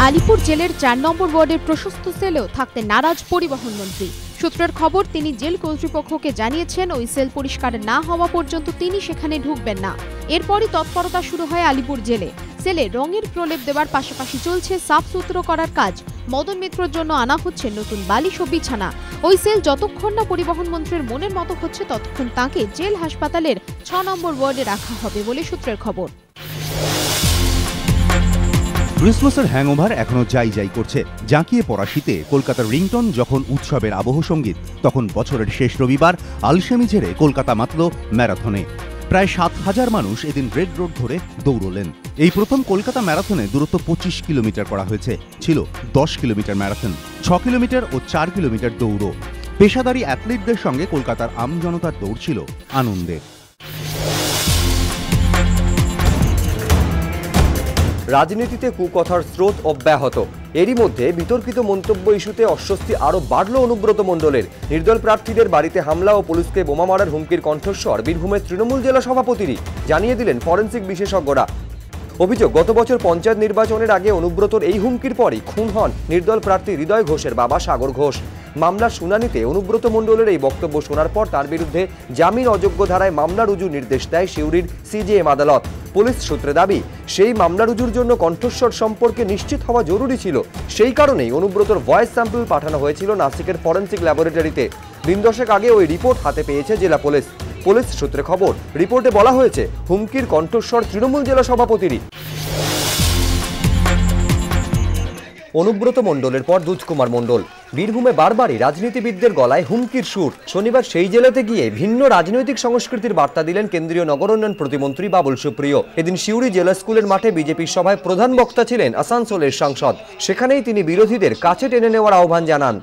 আলিপুর জেলের ৪ নম্বর ওয়ার্ডের প্রশস্ত সেলেও থাকতে নারাজ পরিবহন মন্ত্রী। সূত্রের খবর, তিনি জেল কর্তৃপক্ষকে জানিয়েছেন ওই সেল পরিষ্কার না হওয়া পর্যন্ত তিনি সেখানে ঢুকবেন না। এরপরই তৎপরতা শুরু হয় আলিপুর জেলে। সেলে রঙের প্রলেপ দেওয়ার পাশাপাশি চলছে সাফ সুতরো করার কাজ। মদন মিত্রর জন্য আনা হচ্ছে নতুন বালিশ ও বিছানা। ওই সেল যতক্ষণ না পরিবহন মন্ত্রীর মনের মতো হচ্ছে ততক্ষণ তাকে জেল হাসপাতালের ৬ নম্বর ওয়ার্ডে রাখা হবে বলে সূত্রের খবর। ক্রিসমাসের হ্যাংওভার এখনো যাই যাই করছে। জাঁকিয়ে পড়া শীতে কলকাতার রিংটন যখন উৎসবের আবহ সঙ্গীত, তখন বছরের শেষ রবিবার আলসেমি ঝেড়ে কলকাতা মাতল ম্যারাথনে। প্রায় ৭,০০০ মানুষ এদিন রেড রোড ধরে দৌড়লেন। এই প্রথম কলকাতা ম্যারাথনে দূরত্ব ২৫ কিলোমিটার করা হয়েছে। ছিল ১০ কিলোমিটার ম্যারাথন, ৬ কিলোমিটার ও ৪ কিলোমিটার দৌড়। পেশাদারী অ্যাথলিটদের সঙ্গে কলকাতার আমজনতার দৌড় ছিল আনন্দের। রাজনীতিতে কুকথার স্রোত অব্যাহত। এরই মধ্যে বিতর্কিত মন্তব্য ইস্যুতে অস্বস্তি আরও বাড়ল অনুব্রত মণ্ডলের। নির্দল প্রার্থীদের বাড়িতে হামলা ও পুলিশকে বোমা মারার হুমকির কণ্ঠস্বর বীরভূমের তৃণমূল জেলা সভাপতিরই, জানিয়ে দিলেন ফরেনসিক বিশেষজ্ঞরা। অভিযোগ, গত বছর পঞ্চায়েত নির্বাচনের আগে অনুব্রতর এই হুমকির পরই খুন হন নির্দল প্রার্থী হৃদয় ঘোষের বাবা সাগর ঘোষ। মামলার শুনানিতে অনুব্রত মণ্ডলের এই বক্তব্য শোনার পর তার বিরুদ্ধে জামিন অযোগ্য ধারায় মামলা রুজুর নির্দেশ দেয় সিউড়ির সিজেএম আদালত। পুলিশ সূত্রে দাবি, সেই মামলা রুজুর জন্য কণ্ঠস্বর সম্পর্কে নিশ্চিত হওয়া জরুরি ছিল। সেই কারণেই অনুব্রতর ভয়েস স্যাম্পল পাঠানো হয়েছিল নাসিকের ফরেনসিক ল্যাবরেটরিতে। দিন দশেক আগে ওই রিপোর্ট হাতে পেয়েছে জেলা পুলিশ। পুলিশ সূত্রে খবর, রিপোর্টে বলা হয়েছে হুমকির কণ্ঠস্বর তৃণমূল জেলা সভাপতিরই। অনুব্রত মণ্ডলের পর দুধকুমার মণ্ডল। বীরভূমে বারবারই রাজনীতিবিদদের গলায় হুমকির সুর। শনিবার সেই জেলাতে গিয়ে ভিন্ন রাজনৈতিক সংস্কৃতির বার্তা দিলেন কেন্দ্রীয় নগরোন্নয়ন প্রতিমন্ত্রী বাবুল সুপ্রিয়। এদিন সিউড়ি জেলা স্কুলের মাঠে বিজেপির সভায় প্রধান বক্তা ছিলেন আসানসোলের সাংসদ। সেখানেই তিনি বিরোধীদের কাছে টেনে নেওয়ার আহ্বান জানান।